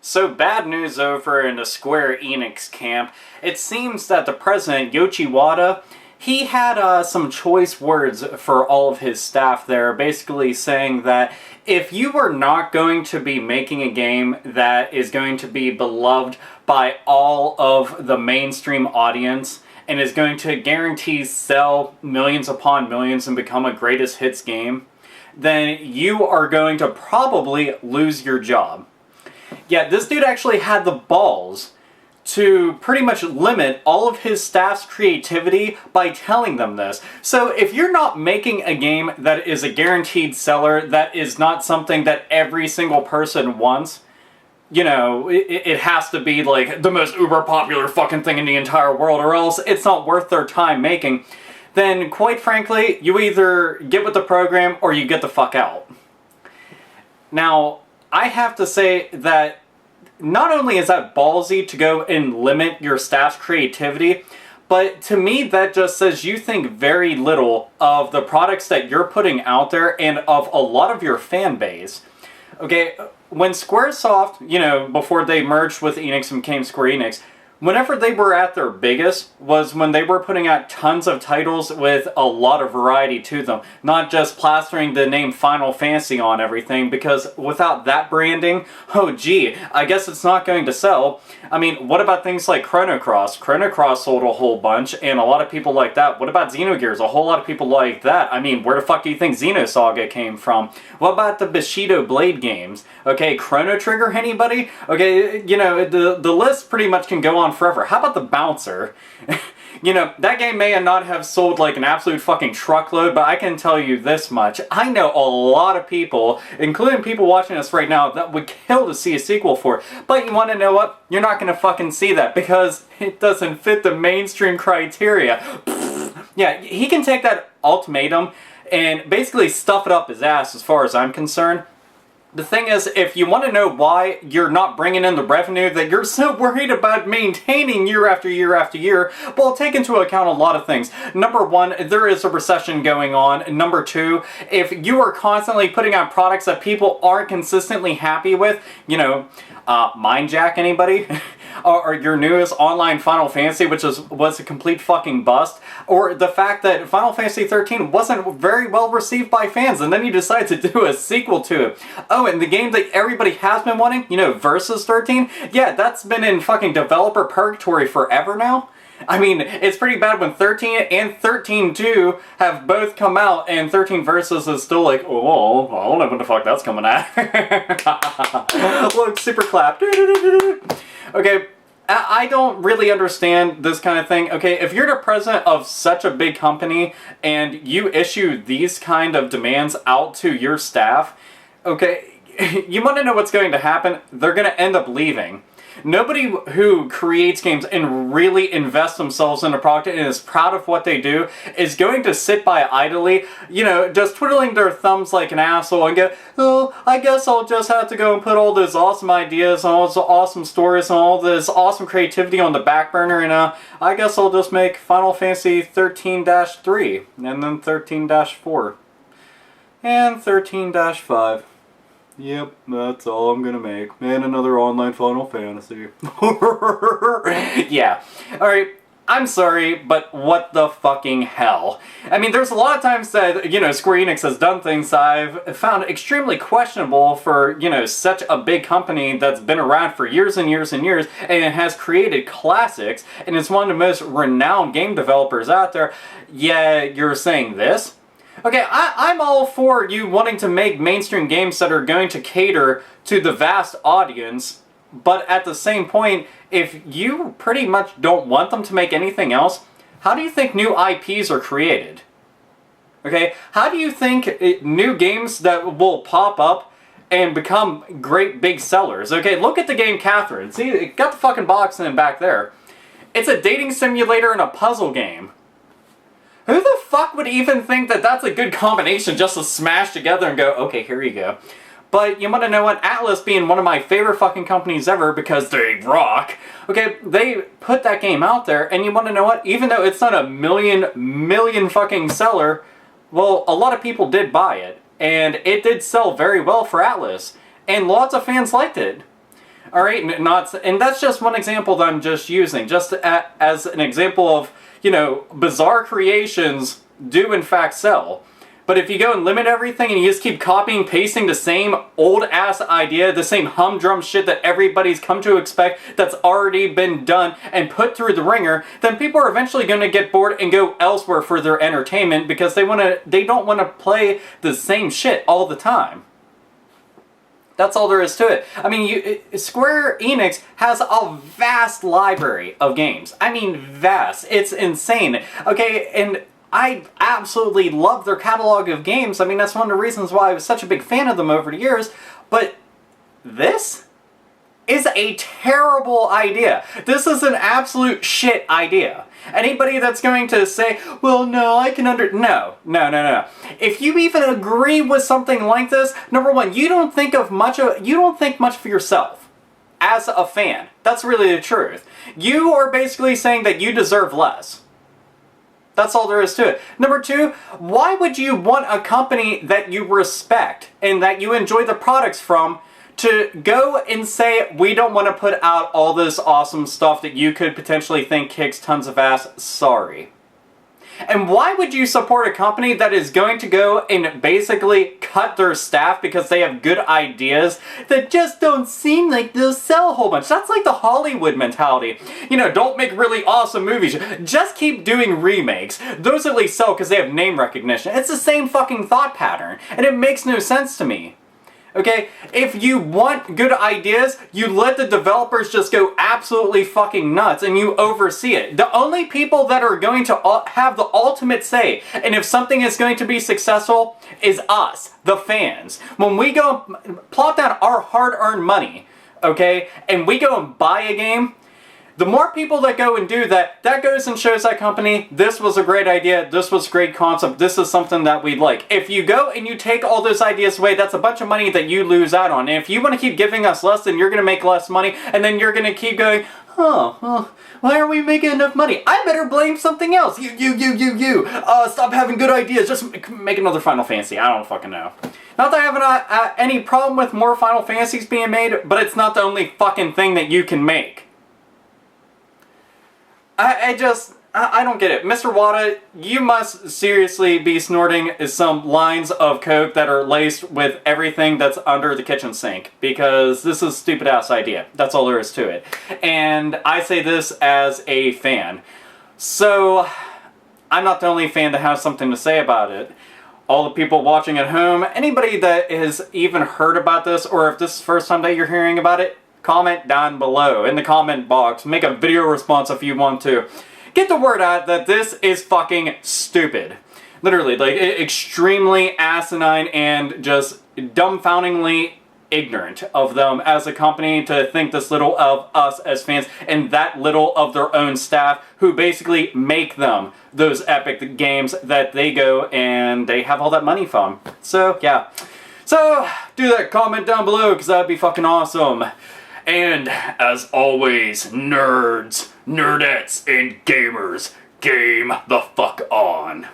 So bad news over in the Square-Enix camp. It seems that the president, Yoichi Wada, he had some choice words for all of his staff there, basically saying that if you are not going to be making a game that is going to be beloved by all of the mainstream audience and is going to guarantee sell millions upon millions and become a greatest hits game, then you are going to probably lose your job. Yeah, this dude actually had the balls to pretty much limit all of his staff's creativity by telling them this. So if you're not making a game that is a guaranteed seller, that is not something that every single person wants, you know, it has to be like the most uber popular fucking thing in the entire world, or else it's not worth their time making, then quite frankly, you either get with the program or you get the fuck out. Now, I have to say that not only is that ballsy to go and limit your staff's creativity, but to me that just says you think very little of the products that you're putting out there and of a lot of your fan base. Okay, when Squaresoft, you know, before they merged with Enix and became Square Enix, whenever they were at their biggest was when they were putting out tons of titles with a lot of variety to them. Not just plastering the name Final Fantasy on everything, because without that branding, oh gee, I guess it's not going to sell. I mean, what about things like Chrono Cross? Chrono Cross sold a whole bunch, and a lot of people like that. What about Xenogears? A whole lot of people like that. I mean, where the fuck do you think Xenosaga came from? What about the Bushido Blade games? Okay, Chrono Trigger, anybody? Okay, you know, the list pretty much can go on forever. How about the Bouncer? You know, that game may not have sold like an absolute fucking truckload, but I can tell you this much. I know a lot of people, including people watching us right now, that would kill to see a sequel for it. But you want to know what? You're not going to fucking see that because it doesn't fit the mainstream criteria. Yeah, he can take that ultimatum and basically stuff it up his ass as far as I'm concerned. The thing is, if you want to know why you're not bringing in the revenue that you're so worried about maintaining year after year after year, well, take into account a lot of things. Number one, there is a recession going on. Number two, if you are constantly putting out products that people aren't consistently happy with, you know, Mindjack, anybody? Or your newest online Final Fantasy, which was a complete fucking bust, or the fact that Final Fantasy 13 wasn't very well received by fans, and then you decide to do a sequel to it. Oh, and the game that everybody has been wanting, you know, Versus 13, yeah, that's been in fucking developer purgatory forever now. I mean, it's pretty bad when 13 and 13.2 have both come out, and 13 Versus is still like, oh, I don't know when the fuck that's coming at. Look, super clap. Okay, I don't really understand this kind of thing. Okay, if you're the president of such a big company and you issue these kind of demands out to your staff, okay, you want to know what's going to happen? They're going to end up leaving. Nobody who creates games and really invests themselves in a product and is proud of what they do is going to sit by idly, you know, just twiddling their thumbs like an asshole and go, oh, I guess I'll just have to go and put all those awesome ideas and all those awesome stories and all this awesome creativity on the back burner, and I guess I'll just make Final Fantasy 13-3 and then 13-4 and 13-5. Yep, that's all I'm gonna make. And another online Final Fantasy. Yeah. Alright, I'm sorry, but what the fucking hell? I mean, there's a lot of times that, you know, Square Enix has done things I've found extremely questionable for, you know, such a big company that's been around for years and years and years, and it has created classics, and it's one of the most renowned game developers out there. Yeah, you're saying this? Okay, I'm all for you wanting to make mainstream games that are going to cater to the vast audience, but at the same point, if you pretty much don't want them to make anything else, how do you think new IPs are created? Okay, how do you think new games that will pop up and become great big sellers? Okay, look at the game Catherine. See, it got the fucking box in back there. It's a dating simulator and a puzzle game. Who the fuck would even think that that's a good combination just to smash together and go, okay, here you go. But you want to know what? Atlas being one of my favorite fucking companies ever because they rock. Okay, they put that game out there, and you want to know what? Even though it's not a million fucking seller, well, a lot of people did buy it. And it did sell very well for Atlas. And lots of fans liked it. Alright, and that's just one example that I'm just using, just as an example of, bizarre creations do in fact sell. But if you go and limit everything and you just keep copying, pasting the same old-ass idea, the same humdrum shit that everybody's come to expect that's already been done and put through the ringer, then people are eventually going to get bored and go elsewhere for their entertainment because they don't want to play the same shit all the time. That's all there is to it. I mean, Square Enix has a vast library of games. I mean, vast. It's insane. Okay, and I absolutely love their catalog of games. I mean, that's one of the reasons why I was such a big fan of them over the years. But this is a terrible idea. This is an absolute shit idea. Anybody that's going to say, well, no, I can No. If you even agree with something like this, number one, you don't think much for yourself as a fan. That's really the truth. You are basically saying that you deserve less. That's all there is to it. Number two, why would you want a company that you respect and that you enjoy the products from to go and say, we don't want to put out all this awesome stuff that you could potentially think kicks tons of ass? Sorry. And why would you support a company that is going to go and basically cut their staff because they have good ideas that just don't seem like they'll sell a whole bunch? That's like the Hollywood mentality. Don't make really awesome movies. Just keep doing remakes. Those at least sell because they have name recognition. It's the same fucking thought pattern, and it makes no sense to me. Okay, if you want good ideas, you let the developers just go absolutely fucking nuts and you oversee it. The only people that are going to have the ultimate say, and if something is going to be successful, is us, the fans. When we go plot down our hard-earned money, okay, and we go and buy a game, the more people that go and do that, that goes and shows that company, this was a great idea, this was a great concept, this is something that we'd like. If you go and you take all those ideas away, that's a bunch of money that you lose out on. And if you want to keep giving us less, then you're going to make less money, and then you're going to keep going, why aren't we making enough money? I better blame something else. You. Stop having good ideas, just make another Final Fantasy. I don't fucking know. Not that I have any problem with more Final Fantasies being made, but it's not the only fucking thing that you can make. I don't get it. Mr. Wada, you must seriously be snorting some lines of coke that are laced with everything that's under the kitchen sink, because this is a stupid-ass idea. That's all there is to it. And I say this as a fan. So, I'm not the only fan that has something to say about it. All the people watching at home, anybody that has even heard about this, or if this is the first time that you're hearing about it, comment down below in the comment box. Make a video response if you want to. Get the word out that this is fucking stupid. Literally, like, extremely asinine and just dumbfoundingly ignorant of them as a company to think this little of us as fans and that little of their own staff who basically make them those epic games that they go and they have all that money from. So, yeah. So, do that comment down below because that'd be fucking awesome. And, as always, nerds, nerdettes, and gamers, game the fuck on.